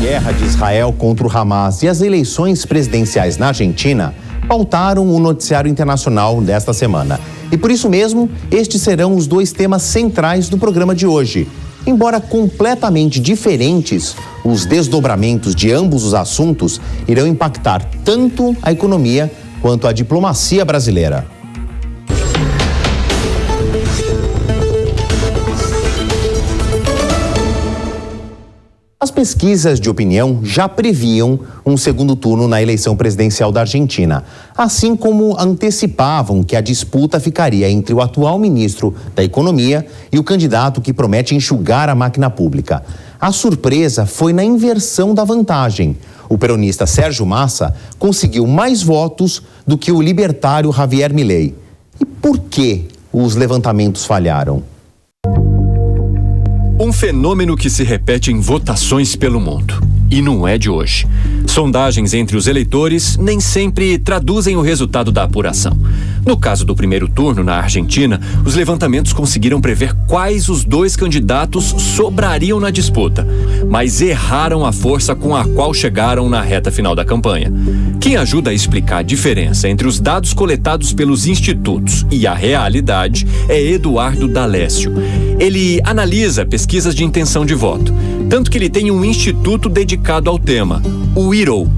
guerra de Israel contra o Hamas e as eleições presidenciais na Argentina pautaram o noticiário internacional desta semana. E por isso mesmo, estes serão os dois temas centrais do programa de hoje. Embora completamente diferentes, os desdobramentos de ambos os assuntos irão impactar tanto a economia quanto a diplomacia brasileira. As pesquisas de opinião já previam um segundo turno na eleição presidencial da Argentina, assim como antecipavam que a disputa ficaria entre o atual ministro da Economia e o candidato que promete enxugar a máquina pública. A surpresa foi na inversão da vantagem. O peronista Sérgio Massa conseguiu mais votos do que o libertário Javier Milei. E por que os levantamentos falharam? Um fenômeno que se repete em votações pelo mundo. E não é de hoje. Sondagens entre os eleitores nem sempre traduzem o resultado da apuração. No caso do primeiro turno na Argentina, os levantamentos conseguiram prever quais os dois candidatos sobrariam na disputa, mas erraram a força com a qual chegaram na reta final da campanha. Quem ajuda a explicar a diferença entre os dados coletados pelos institutos e a realidade é Eduardo D'Alessio. Ele analisa pesquisas de intenção de voto, tanto que ele tem um instituto dedicado ao tema, o IRO.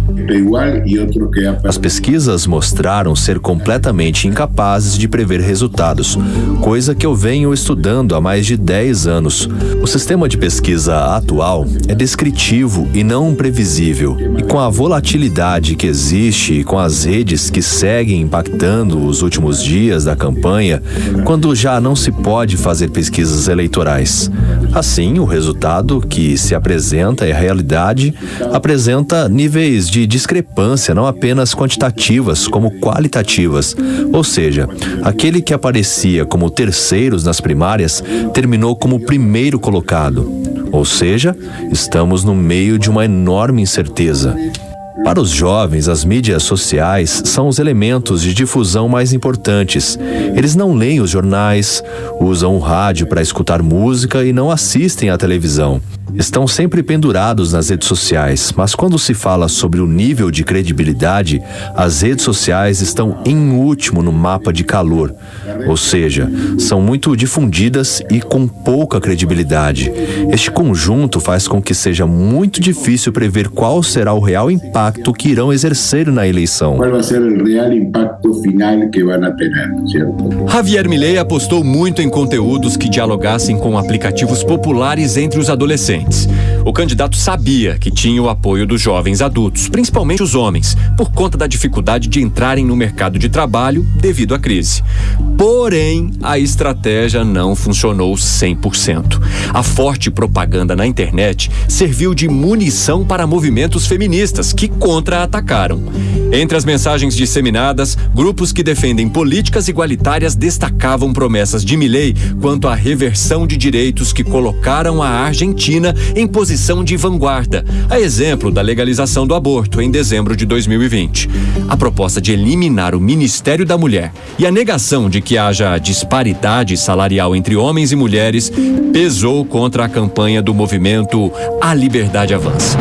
As pesquisas mostraram ser completamente incapazes de prever resultados, coisa que eu venho estudando há mais de 10 anos. O sistema de pesquisa atual é descritivo e não previsível. E com a volatilidade que existe e com as redes que seguem impactando os últimos dias da campanha, quando já não se pode fazer pesquisas eleitorais. Assim, o resultado que se apresenta é a realidade, apresenta níveis de discrepância não apenas quantitativas, como qualitativas. Ou seja, aquele que aparecia como terceiros nas primárias terminou como primeiro colocado. Ou seja, estamos no meio de uma enorme incerteza. Para os jovens, as mídias sociais são os elementos de difusão mais importantes. Eles não leem os jornais, usam o rádio para escutar música e não assistem à televisão. Estão sempre pendurados nas redes sociais, mas quando se fala sobre o nível de credibilidade, as redes sociais estão em último no mapa de calor. Ou seja, são muito difundidas e com pouca credibilidade. Este conjunto faz com que seja muito difícil prever qual será o real impacto que irão exercer na eleição. Qual vai ser o real impacto final que vão ter, certo? Javier Milei apostou muito em conteúdos que dialogassem com aplicativos populares entre os adolescentes. O candidato sabia que tinha o apoio dos jovens adultos, principalmente os homens, por conta da dificuldade de entrarem no mercado de trabalho devido à crise. Porém, a estratégia não funcionou 100%. A forte propaganda na internet serviu de munição para movimentos feministas que contra-atacaram. Entre as mensagens disseminadas, grupos que defendem políticas igualitárias destacavam promessas de Milei quanto à reversão de direitos que colocaram a Argentina em posição de vanguarda, a exemplo da legalização do aborto em dezembro de 2020. A proposta de eliminar o Ministério da Mulher e a negação de que haja disparidade salarial entre homens e mulheres pesou contra a campanha do movimento A Liberdade Avança.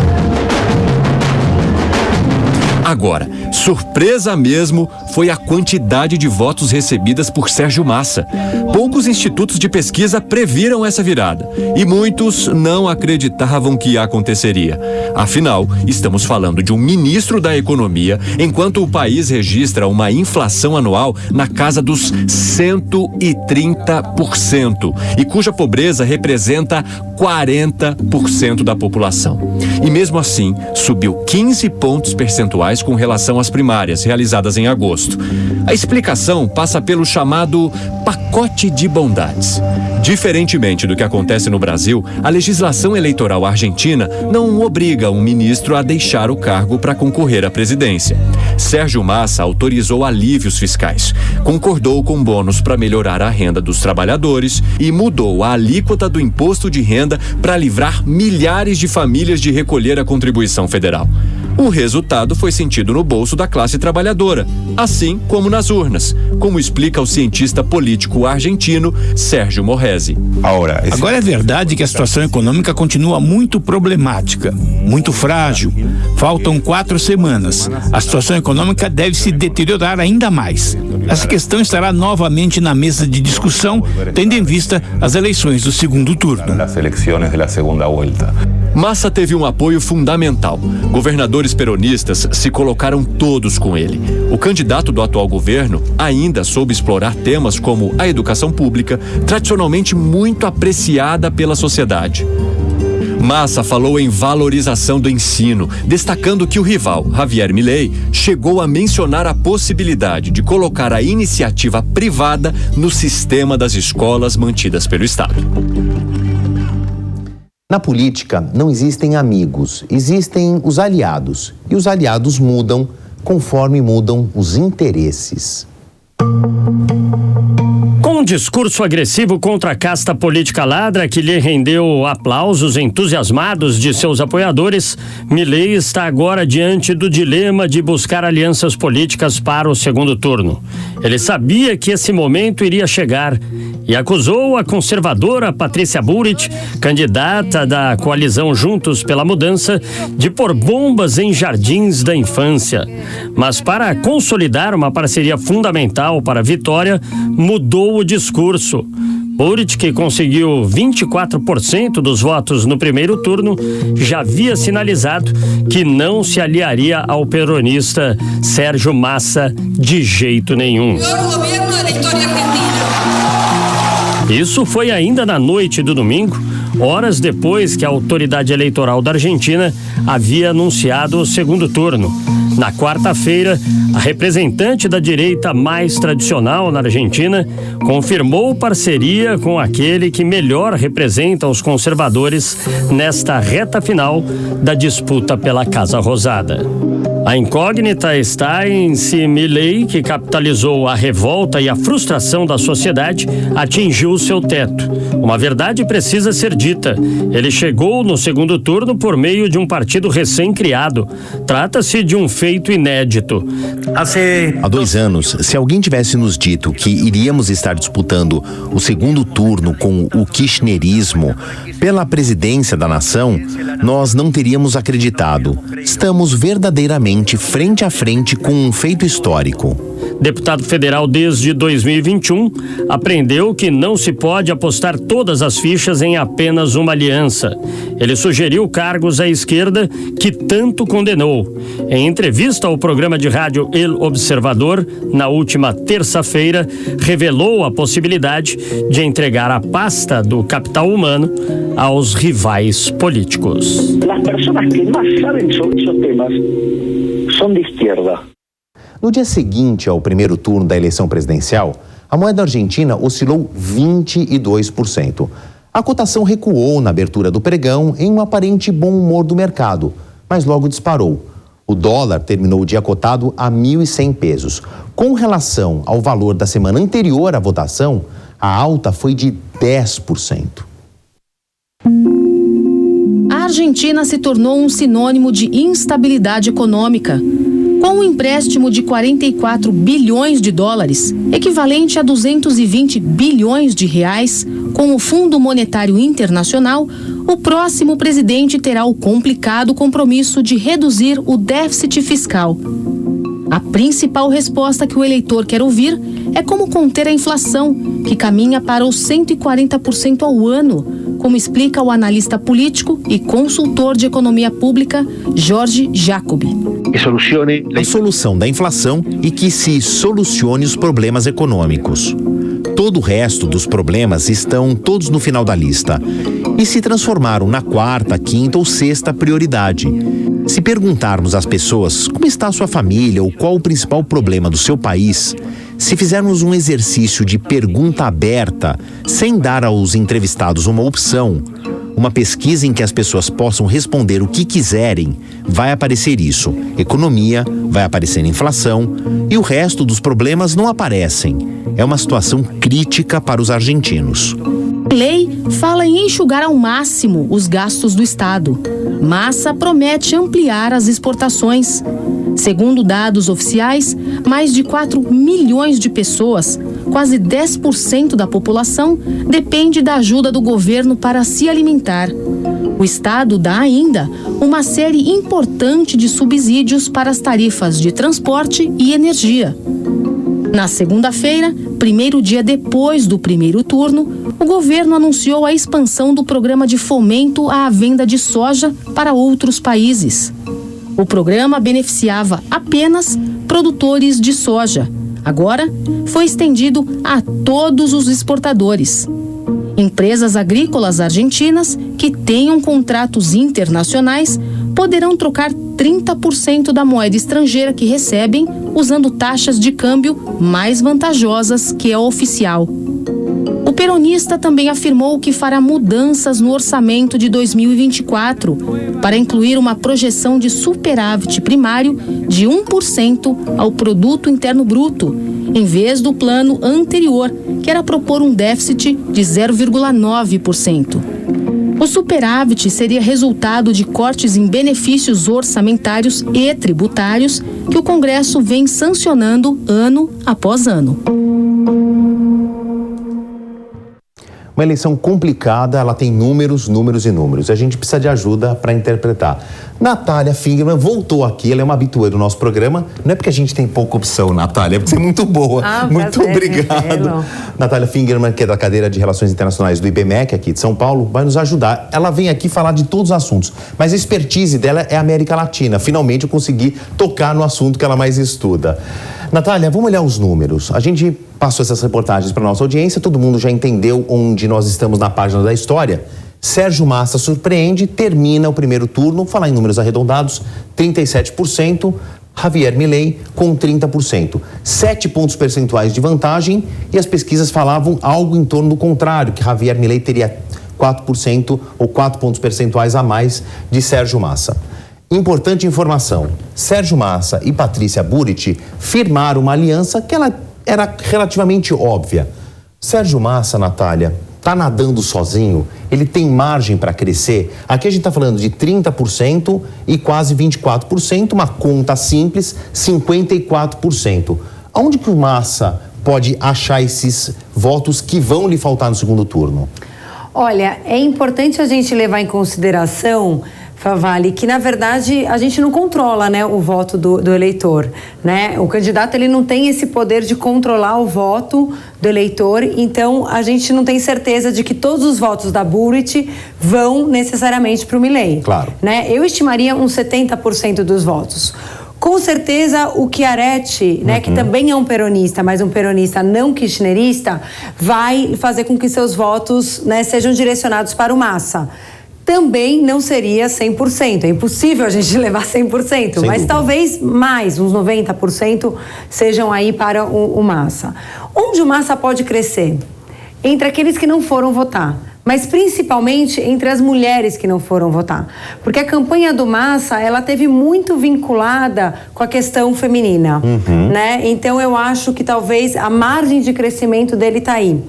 Agora, surpresa mesmo foi a quantidade de votos recebidas por Sérgio Massa. Poucos institutos de pesquisa previram essa virada e muitos não acreditavam que aconteceria. Afinal, estamos falando de um ministro da Economia, enquanto o país registra uma inflação anual na casa dos 130% e cuja pobreza representa 40% da população. E mesmo assim, subiu 15 pontos percentuais com relação às primárias realizadas em agosto. A explicação passa pelo chamado pacote de bondades. Diferentemente do que acontece no Brasil, a legislação eleitoral argentina não obriga um ministro a deixar o cargo para concorrer à presidência. Sérgio Massa autorizou alívios fiscais, concordou com bônus para melhorar a renda dos trabalhadores e mudou a alíquota do imposto de renda para livrar milhares de famílias de recolher a contribuição federal. O resultado foi sentido no bolso da classe trabalhadora, assim como nas urnas, como explica o cientista político argentino Sérgio Morresi. Agora é verdade que a situação econômica continua muito problemática, muito frágil. Faltam 4 semanas. A situação econômica deve se deteriorar ainda mais. Essa questão estará novamente na mesa de discussão, tendo em vista as eleições do segundo turno. Massa teve um apoio fundamental. Governadores peronistas se colocaram todos com ele. O candidato do atual governo ainda soube explorar temas como a educação pública, tradicionalmente muito apreciada pela sociedade. Massa falou em valorização do ensino, destacando que o rival, Javier Milei, chegou a mencionar a possibilidade de colocar a iniciativa privada no sistema das escolas mantidas pelo Estado. Na política, não existem amigos, existem os aliados. E os aliados mudam conforme mudam os interesses. Com um discurso agressivo contra a casta política ladra que lhe rendeu aplausos entusiasmados de seus apoiadores, Milei está agora diante do dilema de buscar alianças políticas para o segundo turno. Ele sabia que esse momento iria chegar e acusou a conservadora Patrícia Bullrich, candidata da coalizão Juntos pela Mudança, de pôr bombas em jardins da infância. Mas para consolidar uma parceria fundamental para a vitória, mudou o discurso. Bullrich, que conseguiu 24% dos votos no primeiro turno, já havia sinalizado que não se aliaria ao peronista Sérgio Massa de jeito nenhum. Isso foi ainda na noite do domingo, horas depois que a autoridade eleitoral da Argentina havia anunciado o segundo turno. Na quarta-feira, a representante da direita mais tradicional na Argentina confirmou parceria com aquele que melhor representa os conservadores nesta reta final da disputa pela Casa Rosada. A incógnita está em se Milei, que capitalizou a revolta e a frustração da sociedade, atingiu seu teto. Uma verdade precisa ser dita. Ele chegou no segundo turno por meio de um partido recém-criado. Trata-se de um feito inédito. Há 2 anos, se alguém tivesse nos dito que iríamos estar disputando o segundo turno com o kirchnerismo pela presidência da nação, nós não teríamos acreditado. Estamos verdadeiramente frente a frente com um feito histórico. Deputado federal desde 2021, aprendeu que não se pode apostar todas as fichas em apenas uma aliança. Ele sugeriu cargos à esquerda que tanto condenou. Em entrevista ao programa de rádio El Observador, na última terça-feira, revelou a possibilidade de entregar a pasta do capital humano aos rivais políticos. As pessoas que mais sabem sobre esses temas são de esquerda. No dia seguinte ao primeiro turno da eleição presidencial, a moeda argentina oscilou 22%. A cotação recuou na abertura do pregão em um aparente bom humor do mercado, mas logo disparou. O dólar terminou o dia cotado a 1.100 pesos. Com relação ao valor da semana anterior à votação, a alta foi de 10%. A Argentina se tornou um sinônimo de instabilidade econômica. Com um empréstimo de 44 bilhões de dólares, equivalente a 220 bilhões de reais, com o Fundo Monetário Internacional, o próximo presidente terá o complicado compromisso de reduzir o déficit fiscal. A principal resposta que o eleitor quer ouvir é como conter a inflação, que caminha para os 140% ao ano, como explica o analista político e consultor de economia pública Jorge Jacobi. A solução da inflação e que se solucione os problemas econômicos. Todo o resto dos problemas estão todos no final da lista e se transformaram na quarta, quinta ou sexta prioridade. Se perguntarmos às pessoas como está a sua família ou qual o principal problema do seu país, se fizermos um exercício de pergunta aberta, sem dar aos entrevistados uma opção, uma pesquisa em que as pessoas possam responder o que quiserem, vai aparecer isso. Economia, vai aparecer inflação e o resto dos problemas não aparecem. É uma situação crítica para os argentinos. Milei fala em enxugar ao máximo os gastos do Estado. Massa promete ampliar as exportações. Segundo dados oficiais, mais de 4 milhões de pessoas, quase 10% da população, depende da ajuda do governo para se alimentar. O Estado dá ainda uma série importante de subsídios para as tarifas de transporte e energia. Na segunda-feira, primeiro dia depois do primeiro turno, o governo anunciou a expansão do programa de fomento à venda de soja para outros países. O programa beneficiava apenas produtores de soja. Agora, foi estendido a todos os exportadores. Empresas agrícolas argentinas que tenham contratos internacionais poderão trocar 30% da moeda estrangeira que recebem usando taxas de câmbio mais vantajosas que a oficial. O peronista também afirmou que fará mudanças no orçamento de 2024 para incluir uma projeção de superávit primário de 1% ao produto interno bruto, em vez do plano anterior, que era propor um déficit de 0,9%. O superávit seria resultado de cortes em benefícios orçamentários e tributários que o Congresso vem sancionando ano após ano. Uma eleição complicada, ela tem números e números. A gente precisa de ajuda para interpretar. Natália Fingerman voltou aqui, ela é uma habituê do nosso programa. Não é porque a gente tem pouca opção, Natália, é porque você é muito boa. Muito obrigado. Natália Fingerman, que é da cadeira de Relações Internacionais do IBMEC, aqui de São Paulo, vai nos ajudar. Ela vem aqui falar de todos os assuntos, mas a expertise dela é a América Latina. Finalmente eu consegui tocar no assunto que ela mais estuda. Natália, vamos olhar os números. A gente passou essas reportagens para nossa audiência, todo mundo já entendeu onde nós estamos na página da história. Sérgio Massa surpreende, termina o primeiro turno, falar em números arredondados, 37%, Javier Milei com 30%. 7 pontos percentuais de vantagem e as pesquisas falavam algo em torno do contrário, que Javier Milei teria 4% ou 4 pontos percentuais a mais de Sérgio Massa. Importante informação, Sérgio Massa e Patrícia Burit firmaram uma aliança que ela era relativamente óbvia. Sérgio Massa, Natália, está nadando sozinho, ele tem margem para crescer. Aqui a gente está falando de 30% e quase 24%, uma conta simples, 54%. Aonde que o Massa pode achar esses votos que vão lhe faltar no segundo turno? Olha, é importante a gente levar em consideração, Favale, que na verdade a gente não controla, né, o voto do eleitor, né? O candidato ele não tem esse poder de controlar o voto do eleitor, então a gente não tem certeza de que todos os votos da Burit vão necessariamente para o Milei. Claro. Né? Eu estimaria uns 70% dos votos. Com certeza o Chiaretti, né, que também é um peronista, mas um peronista não kirchnerista, vai fazer com que seus votos, né, sejam direcionados para o Massa. Também não seria 100%, é impossível a gente levar 100%, mas talvez mais, uns 90% sejam aí para o Massa. Onde o Massa pode crescer? Entre aqueles que não foram votar, mas principalmente entre as mulheres que não foram votar. Porque a campanha do Massa, ela teve muito vinculada com a questão feminina, né? Então eu acho que talvez a margem de crescimento dele está aí.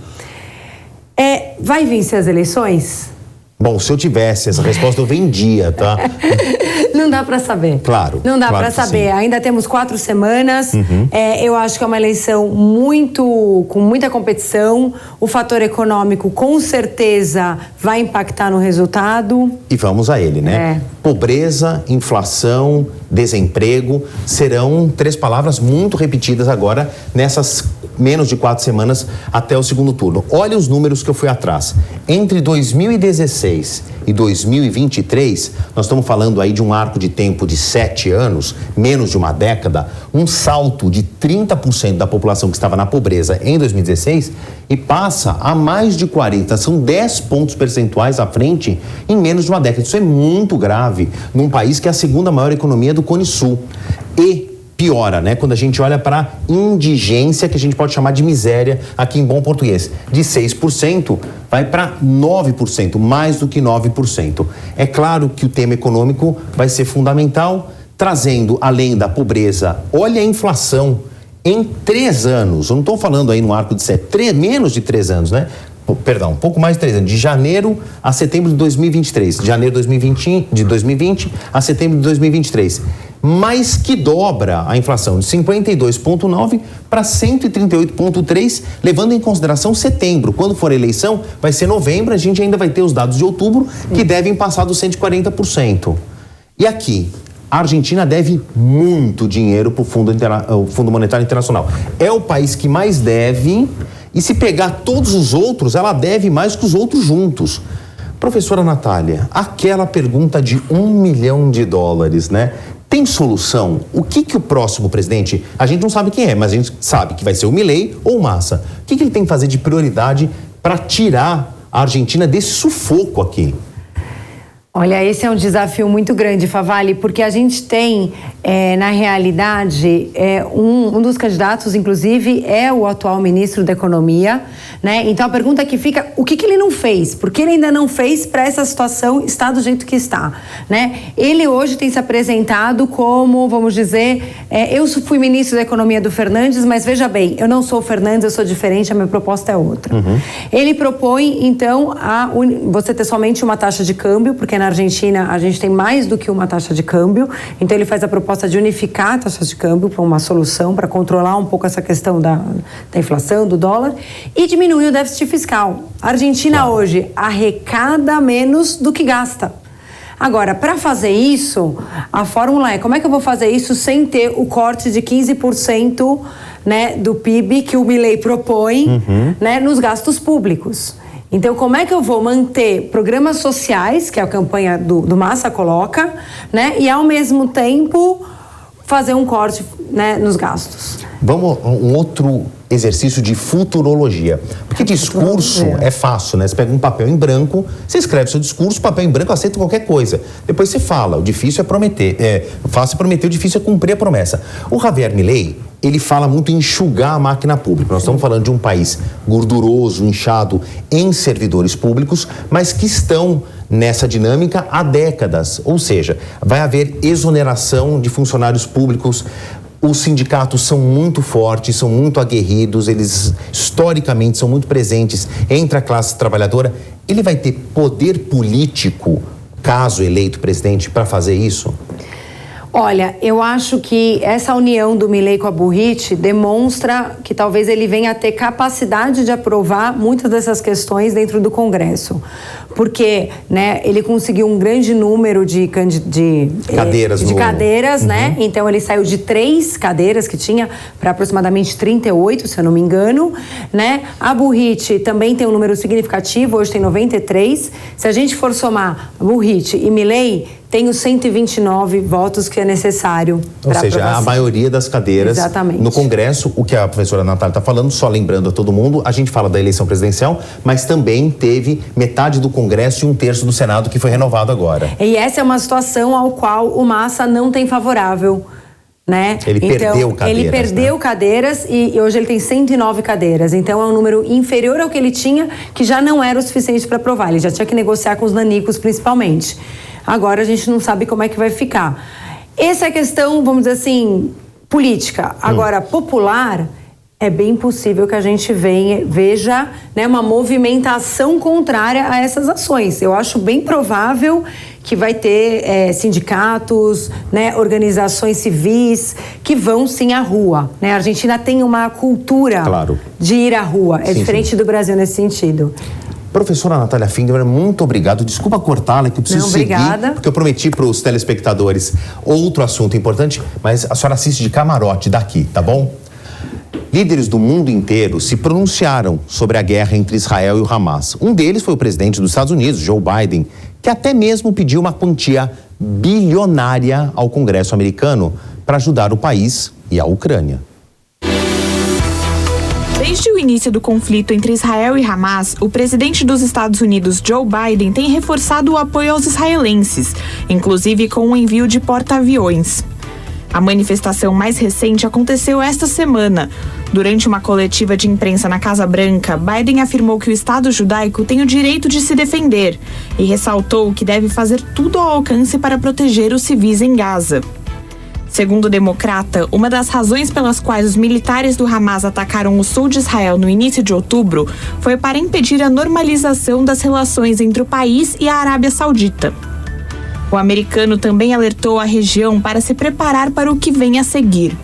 Vai vencer as eleições? Bom, se eu tivesse essa resposta, eu vendia, tá? Não dá para saber. Claro. Não dá claro para saber. Sim. Ainda temos 4 semanas. Eu acho que é uma eleição com muita competição. O fator econômico, com certeza, vai impactar no resultado. E vamos a ele, né? Pobreza, inflação, desemprego, serão 3 palavras muito repetidas agora nessas menos de 4 semanas até o segundo turno. Olha os números que eu fui atrás. Entre 2016 e 2023, nós estamos falando aí de um arco de tempo de 7 anos, menos de uma década, um salto de 30% da população que estava na pobreza em 2016 e passa a mais de 40%, são 10 pontos percentuais à frente em menos de uma década. Isso é muito grave num país que é a segunda maior economia do Cone Sul. E piora, né? Quando a gente olha para a indigência, que a gente pode chamar de miséria aqui em bom português, de 6% vai para 9%, mais do que 9%. É claro que o tema econômico vai ser fundamental, trazendo, além da pobreza, olha a inflação em 3 anos, eu não estou falando aí no arco de menos de 3 anos, né? pouco mais de 3 anos, de janeiro a setembro de 2023, de janeiro de 2020 a setembro de 2023, mais que dobra a inflação de 52,9 para 138,3, levando em consideração setembro. Quando for eleição, vai ser novembro, a gente ainda vai ter os dados de outubro, que devem passar dos 140%. E aqui, a Argentina deve muito dinheiro para o Fundo Monetário Internacional. É o país que mais deve, e se pegar todos os outros, ela deve mais que os outros juntos. Professora Natália, aquela pergunta de $1 milhão, né? Tem solução? O que o próximo presidente, a gente não sabe quem é, mas a gente sabe que vai ser o Milei ou o Massa. O que ele tem que fazer de prioridade para tirar a Argentina desse sufoco aqui? Olha, esse é um desafio muito grande, Favale, porque a gente tem, na realidade, um dos candidatos, inclusive, é o atual ministro da Economia, né? Então a pergunta que fica, o que ele não fez? Por que ele ainda não fez para essa situação estar do jeito que está, né? Ele hoje tem se apresentado como, vamos dizer, eu fui ministro da Economia do Fernandes, mas veja bem, eu não sou o Fernandes, eu sou diferente, a minha proposta é outra. Ele propõe, então, você ter somente uma taxa de câmbio, porque na Argentina a gente tem mais do que uma taxa de câmbio, então ele faz a proposta de unificar a taxa de câmbio para uma solução, para controlar um pouco essa questão da inflação, do dólar, e diminuir o déficit fiscal. A Argentina hoje arrecada menos do que gasta. Agora, para fazer isso, a fórmula é como é que eu vou fazer isso sem ter o corte de 15%, né, do PIB que o Milei propõe, né, nos gastos públicos. Então, como é que eu vou manter programas sociais, que a campanha do Massa coloca, né? E, ao mesmo tempo, fazer um corte, né, nos gastos. Vamos um outro exercício de futurologia. Porque discurso é fácil, né? Você pega um papel em branco, você escreve seu discurso, papel em branco aceita qualquer coisa. Depois você fala, o difícil é prometer. Fácil é prometer, o difícil é cumprir a promessa. O Javier Milei, ele fala muito em enxugar a máquina pública. Nós estamos falando de um país gorduroso, inchado em servidores públicos, mas que estão nessa dinâmica há décadas. Ou seja, vai haver exoneração de funcionários públicos. Os sindicatos são muito fortes, são muito aguerridos, eles historicamente são muito presentes entre a classe trabalhadora. Ele vai ter poder político, caso eleito presidente, para fazer isso? Olha, eu acho que essa união do Milei com a Burrit demonstra que talvez ele venha a ter capacidade de aprovar muitas dessas questões dentro do Congresso. Porque, né, ele conseguiu um grande número de cadeiras, né? Então ele saiu de 3 cadeiras que tinha para aproximadamente 38, se eu não me engano, né? A Burrit também tem um número significativo, hoje tem 93. Se a gente for somar Burrit e Milei, tem os 129 votos que é necessário para aprovação. Ou seja, a maioria das cadeiras. Exatamente. No Congresso, o que a professora Natália está falando, só lembrando a todo mundo, a gente fala da eleição presidencial, mas também teve metade do Congresso e 1/3 do Senado que foi renovado agora. E essa é uma situação ao qual o Massa não tem favorável, né? Ele perdeu cadeiras. Ele perdeu, né, cadeiras e hoje ele tem 109 cadeiras. Então é um número inferior ao que ele tinha, que já não era o suficiente para aprovar. Ele já tinha que negociar com os nanicos, principalmente. Agora a gente não sabe como é que vai ficar. Essa é a questão, vamos dizer assim, política. Agora, popular, é bem possível que a gente veja, né, uma movimentação contrária a essas ações. Eu acho bem provável que vai ter sindicatos, né, organizações civis que vão sim à rua, né? A Argentina tem uma cultura de ir à rua. É diferente do Brasil nesse sentido. Professora Natália Finger, muito obrigado. Desculpa cortá-la, que eu preciso seguir, porque eu prometi para os telespectadores outro assunto importante, mas a senhora assiste de camarote daqui, tá bom? Líderes do mundo inteiro se pronunciaram sobre a guerra entre Israel e o Hamas. Um deles foi o presidente dos Estados Unidos, Joe Biden, que até mesmo pediu uma quantia bilionária ao Congresso americano para ajudar o país e a Ucrânia. Desde o início do conflito entre Israel e Hamas, o presidente dos Estados Unidos, Joe Biden, tem reforçado o apoio aos israelenses, inclusive com o envio de porta-aviões. A manifestação mais recente aconteceu esta semana. Durante uma coletiva de imprensa na Casa Branca, Biden afirmou que o Estado judaico tem o direito de se defender e ressaltou que deve fazer tudo ao alcance para proteger os civis em Gaza. Segundo o Democrata, uma das razões pelas quais os militares do Hamas atacaram o sul de Israel no início de outubro foi para impedir a normalização das relações entre o país e a Arábia Saudita. O americano também alertou a região para se preparar para o que vem a seguir.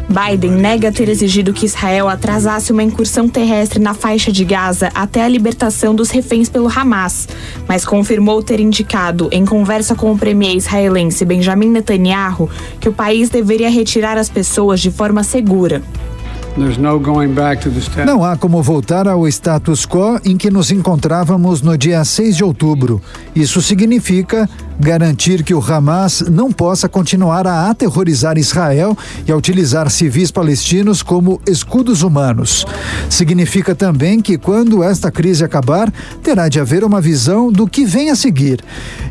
Biden nega ter exigido que Israel atrasasse uma incursão terrestre na faixa de Gaza até a libertação dos reféns pelo Hamas, mas confirmou ter indicado, em conversa com o premier israelense Benjamin Netanyahu, que o país deveria retirar as pessoas de forma segura. Não há como voltar ao status quo em que nos encontrávamos no dia 6 de outubro. Isso significa garantir que o Hamas não possa continuar a aterrorizar Israel e a utilizar civis palestinos como escudos humanos. Significa também que quando esta crise acabar, terá de haver uma visão do que vem a seguir.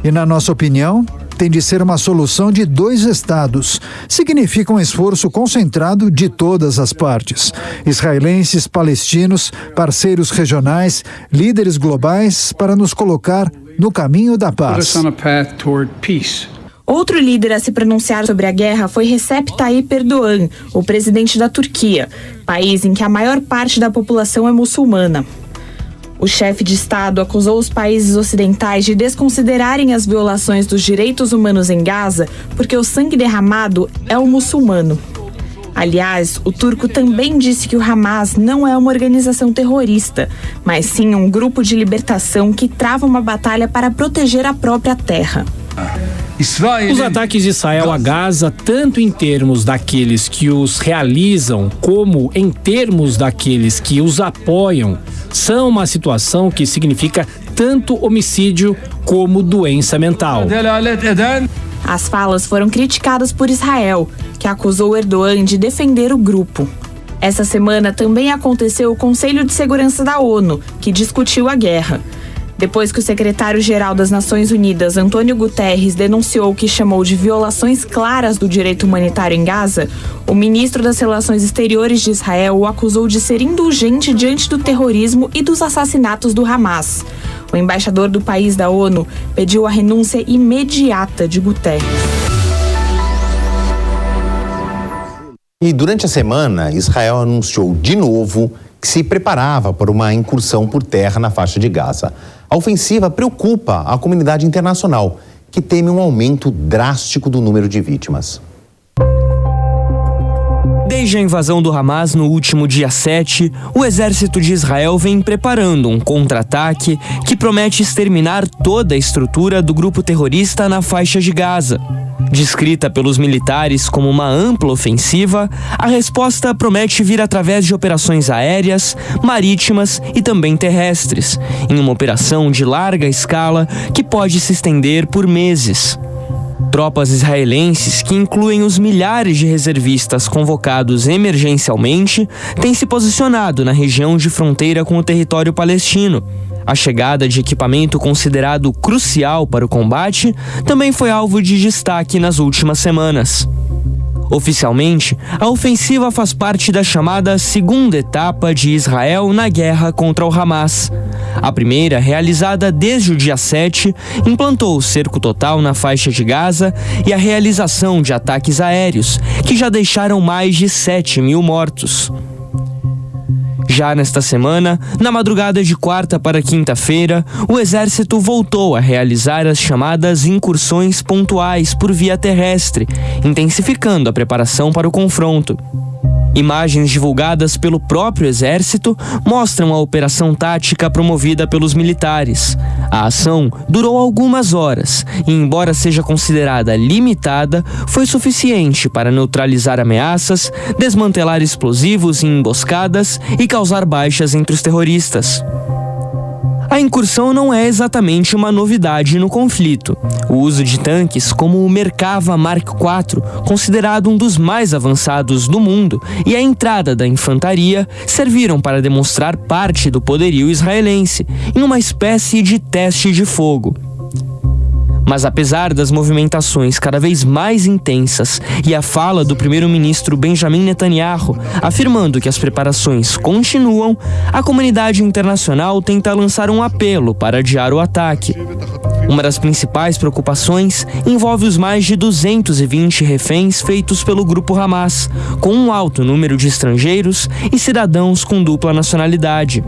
E na nossa opinião, tem de ser uma solução de 2 estados. Significa um esforço concentrado de todas as partes. Israelenses, palestinos, parceiros regionais, líderes globais, para nos colocar no caminho da paz. Outro líder a se pronunciar sobre a guerra foi Recep Tayyip Erdogan, o presidente da Turquia, país em que a maior parte da população é muçulmana. O chefe de Estado acusou os países ocidentais de desconsiderarem as violações dos direitos humanos em Gaza porque o sangue derramado é o muçulmano. Aliás, o turco também disse que o Hamas não é uma organização terrorista, mas sim um grupo de libertação que trava uma batalha para proteger a própria terra. Os ataques de Israel a Gaza, tanto em termos daqueles que os realizam, como em termos daqueles que os apoiam, são uma situação que significa tanto homicídio como doença mental. As falas foram criticadas por Israel, que acusou Erdogan de defender o grupo. Essa semana também aconteceu o Conselho de Segurança da ONU, que discutiu a guerra. Depois que o secretário-geral das Nações Unidas, Antônio Guterres, denunciou o que chamou de violações claras do direito humanitário em Gaza, o ministro das Relações Exteriores de Israel o acusou de ser indulgente diante do terrorismo e dos assassinatos do Hamas. O embaixador do país da ONU pediu a renúncia imediata de Guterres. E durante a semana, Israel anunciou de novo que se preparava para uma incursão por terra na faixa de Gaza. A ofensiva preocupa a comunidade internacional, que teme um aumento drástico do número de vítimas. Desde a invasão do Hamas no último dia 7, o exército de Israel vem preparando um contra-ataque que promete exterminar toda a estrutura do grupo terrorista na faixa de Gaza. Descrita pelos militares como uma ampla ofensiva, a resposta promete vir através de operações aéreas, marítimas e também terrestres, em uma operação de larga escala que pode se estender por meses. Tropas israelenses, que incluem os milhares de reservistas convocados emergencialmente, têm se posicionado na região de fronteira com o território palestino. A chegada de equipamento considerado crucial para o combate também foi alvo de destaque nas últimas semanas. Oficialmente, a ofensiva faz parte da chamada segunda etapa de Israel na guerra contra o Hamas. A primeira, realizada desde o dia 7, implantou o cerco total na faixa de Gaza e a realização de ataques aéreos, que já deixaram mais de 7.000 mortos. Já nesta semana, na madrugada de quarta para quinta-feira, o exército voltou a realizar as chamadas incursões pontuais por via terrestre, intensificando a preparação para o confronto. Imagens divulgadas pelo próprio exército mostram a operação tática promovida pelos militares. A ação durou algumas horas e, embora seja considerada limitada, foi suficiente para neutralizar ameaças, desmantelar explosivos em emboscadas e causar baixas entre os terroristas. A incursão não é exatamente uma novidade no conflito. O uso de tanques como o Merkava Mark IV, considerado um dos mais avançados do mundo, e a entrada da infantaria serviram para demonstrar parte do poderio israelense, em uma espécie de teste de fogo. Mas apesar das movimentações cada vez mais intensas e a fala do primeiro-ministro Benjamin Netanyahu afirmando que as preparações continuam, a comunidade internacional tenta lançar um apelo para adiar o ataque. Uma das principais preocupações envolve os mais de 220 reféns feitos pelo grupo Hamas, com um alto número de estrangeiros e cidadãos com dupla nacionalidade.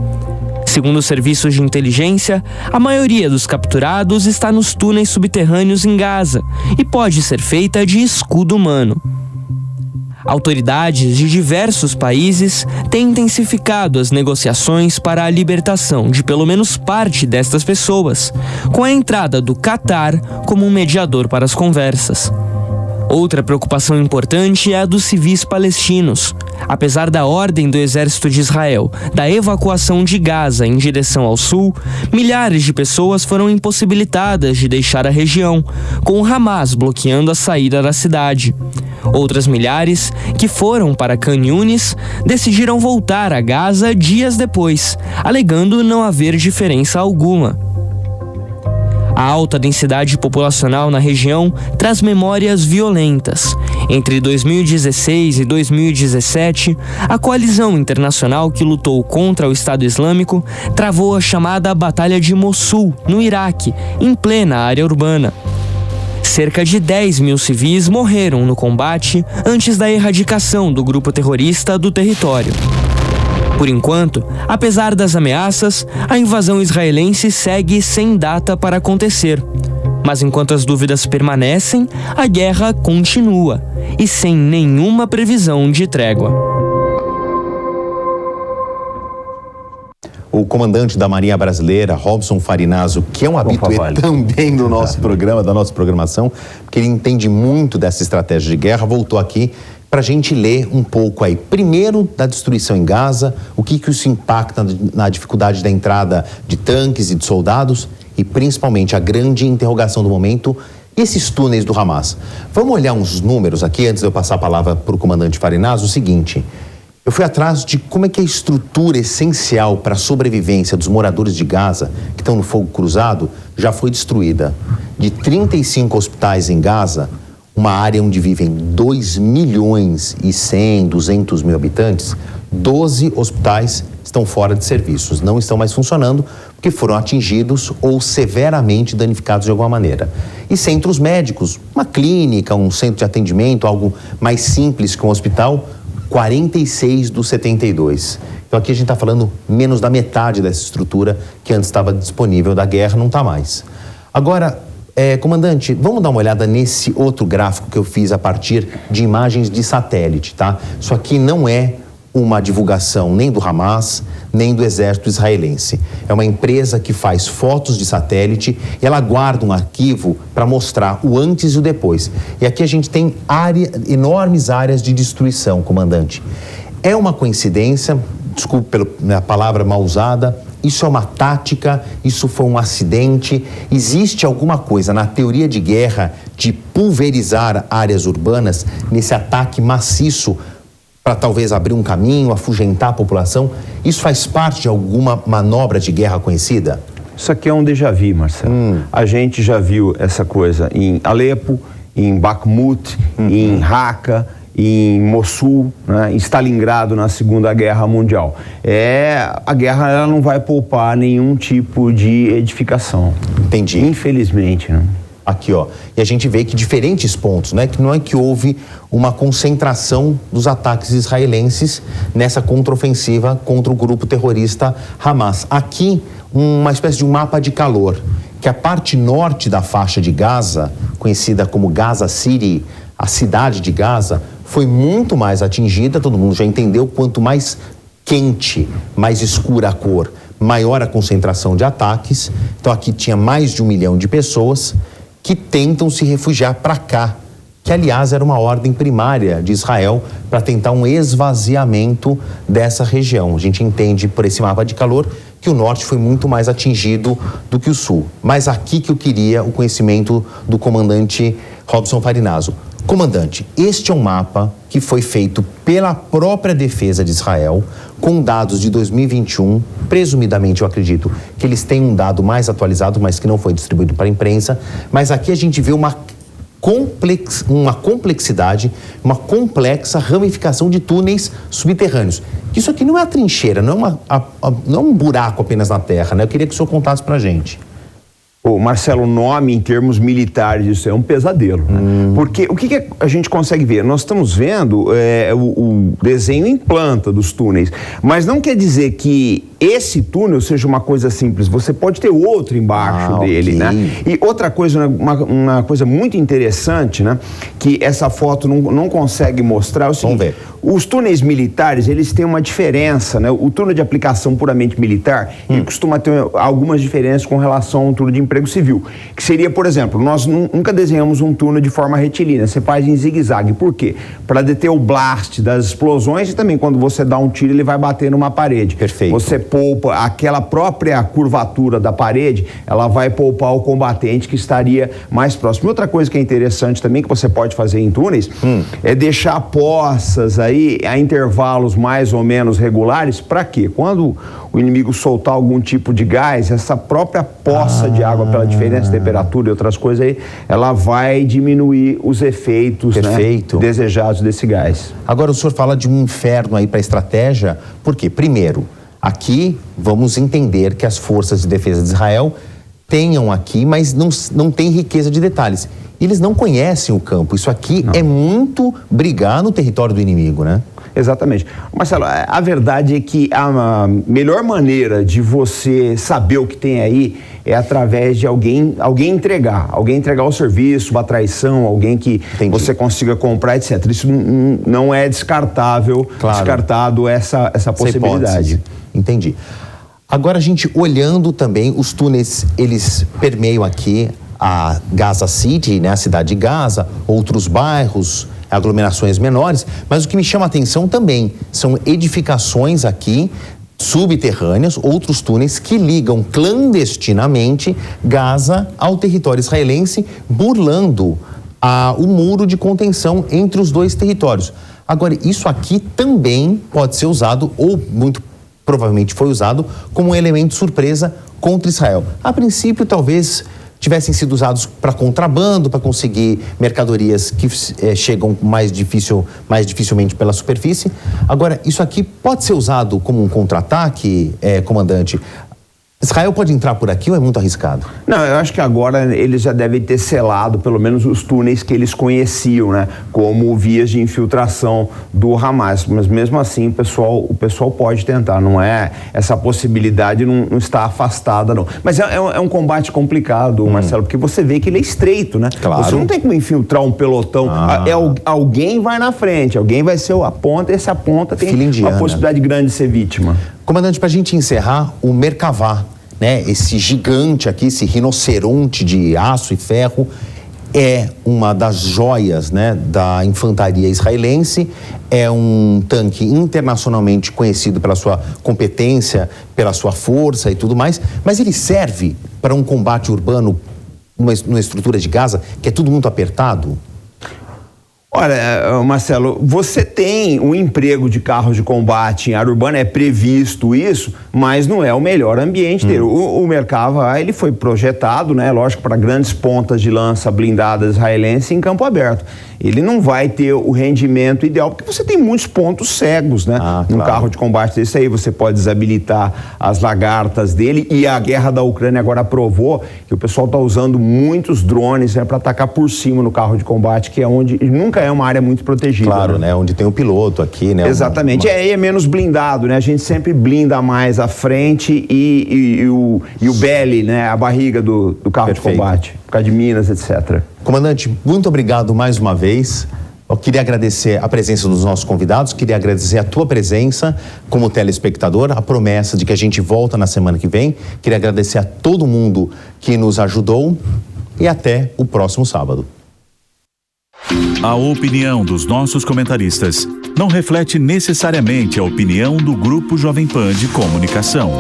Segundo os serviços de inteligência, a maioria dos capturados está nos túneis subterrâneos em Gaza e pode ser feita de escudo humano. Autoridades de diversos países têm intensificado as negociações para a libertação de pelo menos parte destas pessoas, com a entrada do Catar como um mediador para as conversas. Outra preocupação importante é a dos civis palestinos. Apesar da ordem do exército de Israel da evacuação de Gaza em direção ao sul, milhares de pessoas foram impossibilitadas de deixar a região, com o Hamas bloqueando a saída da cidade. Outras milhares, que foram para Khan Yunis, decidiram voltar a Gaza dias depois, alegando não haver diferença alguma. A alta densidade populacional na região traz memórias violentas. Entre 2016 e 2017, a coalizão internacional que lutou contra o Estado Islâmico travou a chamada Batalha de Mossul, no Iraque, em plena área urbana. Cerca de 10 mil civis morreram no combate antes da erradicação do grupo terrorista do território. Por enquanto, apesar das ameaças, a invasão israelense segue sem data para acontecer. Mas enquanto as dúvidas permanecem, a guerra continua e sem nenhuma previsão de trégua. O comandante da Marinha Brasileira, Robson Farinazzo, que é um habitué também do nosso programa, da nossa programação, porque ele entende muito dessa estratégia de guerra, voltou aqui para a gente ler um pouco aí, primeiro da destruição em Gaza, o que isso impacta na dificuldade da entrada de tanques e de soldados e principalmente a grande interrogação do momento, esses túneis do Hamas. Vamos olhar uns números aqui, antes de eu passar a palavra para o comandante Farinazzo, o seguinte: eu fui atrás de como é que a estrutura essencial para a sobrevivência dos moradores de Gaza, que estão no fogo cruzado, já foi destruída. De 35 hospitais em Gaza, uma área onde vivem 2 milhões e 100, 200 mil habitantes, 12 hospitais estão fora de serviços, não estão mais funcionando porque foram atingidos ou severamente danificados de alguma maneira. E centros médicos, uma clínica, um centro de atendimento, algo mais simples que um hospital, 46 dos 72. Então aqui a gente está falando menos da metade dessa estrutura que antes estava disponível da guerra, não está mais. Agora, comandante, vamos dar uma olhada nesse outro gráfico que eu fiz a partir de imagens de satélite, tá? Isso aqui não é uma divulgação nem do Hamas, nem do exército israelense. É uma empresa que faz fotos de satélite e ela guarda um arquivo para mostrar o antes e o depois. E aqui a gente tem enormes áreas de destruição, comandante. É uma coincidência, desculpe pela palavra mal usada, isso é uma tática, isso foi um acidente? Existe alguma coisa na teoria de guerra de pulverizar áreas urbanas nesse ataque maciço para talvez abrir um caminho, afugentar a população? Isso faz parte de alguma manobra de guerra conhecida? Isso aqui é um déjà vu, Marcelo. A gente já viu essa coisa em Alepo, em Bakhmut, em Raqqa, em Mossul, né, em Stalingrado na Segunda Guerra Mundial. A guerra ela não vai poupar nenhum tipo de edificação. Entendi. Infelizmente, né? Aqui, ó. E a gente vê que diferentes pontos, né? Que não é que houve uma concentração dos ataques israelenses nessa contraofensiva contra o grupo terrorista Hamas. Aqui, uma espécie de um mapa de calor, que a parte norte da faixa de Gaza, conhecida como Gaza City, a cidade de Gaza, foi muito mais atingida, todo mundo já entendeu, quanto mais quente, mais escura a cor, maior a concentração de ataques. Então aqui tinha mais de 1 milhão de pessoas que tentam se refugiar para cá, que aliás era uma ordem primária de Israel para tentar um esvaziamento dessa região. A gente entende por esse mapa de calor que o norte foi muito mais atingido do que o sul. Mas aqui que eu queria o conhecimento do comandante Robson Farinazzo. Comandante, este é um mapa que foi feito pela própria defesa de Israel, com dados de 2021, presumidamente eu acredito que eles têm um dado mais atualizado, mas que não foi distribuído para a imprensa, mas aqui a gente vê uma complexidade, uma complexa ramificação de túneis subterrâneos. Isso aqui não é uma trincheira, não é um buraco apenas na terra, né? Eu queria que o senhor contasse para a gente. Marcelo, o nome em termos militares, isso é um pesadelo. Né? Porque o que a gente consegue ver? Nós estamos vendo o desenho em planta dos túneis, mas não quer dizer que esse túnel seja uma coisa simples. Você pode ter outro embaixo dele, né? E outra coisa, uma coisa muito interessante, né? Que essa foto não consegue mostrar é o seguinte. Vamos ver. Os túneis militares, eles têm uma diferença, né? O túnel de aplicação puramente militar, ele costuma ter algumas diferenças com relação a um túnel de emprego civil. Que seria, por exemplo, nós nunca desenhamos um túnel de forma retilínea. Você faz em zigue-zague. Por quê? Para deter o blast das explosões e também quando você dá um tiro, ele vai bater numa parede. Perfeito. Você poupa aquela própria curvatura da parede, ela vai poupar o combatente que estaria mais próximo. E outra coisa que é interessante também, que você pode fazer em túneis, é deixar poças aí a intervalos mais ou menos regulares. Para quê? Quando o inimigo soltar algum tipo de gás, essa própria poça de água, pela diferença de temperatura e outras coisas aí, ela vai diminuir os efeitos, né, desejados desse gás. Agora o senhor fala de um inferno aí para a estratégia, por quê? Primeiro, aqui vamos entender que as forças de defesa de Israel tenham aqui, mas não tem riqueza de detalhes. Eles não conhecem o campo. Isso aqui é muito brigar no território do inimigo, né? Exatamente. Marcelo, a verdade é que a melhor maneira de você saber o que tem aí é através de alguém entregar o serviço, uma traição, alguém que você consiga comprar, etc. Isso não é descartado essa possibilidade. Entendi. Agora a gente olhando também os túneis, eles permeiam aqui a Gaza City, né, a cidade de Gaza, outros bairros, aglomerações menores, mas o que me chama a atenção também são edificações aqui subterrâneas, outros túneis que ligam clandestinamente Gaza ao território israelense, burlando o muro de contenção entre os dois territórios. Agora, isso aqui também pode ser usado, ou muito provavelmente foi usado, como um elemento surpresa contra Israel. A princípio, talvez tivessem sido usados para contrabando, para conseguir mercadorias que chegam mais dificilmente pela superfície. Agora, isso aqui pode ser usado como um contra-ataque, comandante? Israel pode entrar por aqui ou é muito arriscado? Não, eu acho que agora eles já devem ter selado pelo menos os túneis que eles conheciam, né? Como vias de infiltração do Hamas. Mas mesmo assim o pessoal pode tentar, não é? Essa possibilidade não está afastada, não. Mas é um combate complicado, Marcelo, porque você vê que ele é estreito, né? Claro. Você não tem como infiltrar um pelotão. Alguém vai na frente, alguém vai ser a ponta, essa ponta tem uma possibilidade grande de ser vítima. Comandante, para a gente encerrar, o Merkavá, né, esse gigante aqui, esse rinoceronte de aço e ferro, é uma das joias, né, da infantaria israelense, é um tanque internacionalmente conhecido pela sua competência, pela sua força e tudo mais, mas ele serve para um combate urbano, numa estrutura de Gaza, que é tudo muito apertado? Olha, Marcelo, você tem um emprego de carros de combate em área urbana, é previsto isso, mas não é o melhor ambiente dele. O Merkavá, ele foi projetado, né, lógico, para grandes pontas de lança blindadas israelenses em campo aberto. Ele não vai ter o rendimento ideal, porque você tem muitos pontos cegos, né? Num carro de combate desse aí, você pode desabilitar as lagartas dele, e a guerra da Ucrânia agora provou que o pessoal está usando muitos drones, né, para atacar por cima no carro de combate, que é onde nunca é uma área muito protegida. Claro, né? Onde tem o piloto aqui, né? Exatamente. É menos blindado, né? A gente sempre blinda mais a frente e o belly, né? A barriga do carro de combate, por causa de minas, etc. Comandante, muito obrigado mais uma vez. Eu queria agradecer a presença dos nossos convidados, queria agradecer a tua presença como telespectador, a promessa de que a gente volta na semana que vem. Queria agradecer a todo mundo que nos ajudou e até o próximo sábado. A opinião dos nossos comentaristas não reflete necessariamente a opinião do Grupo Jovem Pan de Comunicação.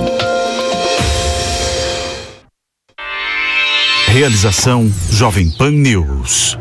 Realização Jovem Pan News.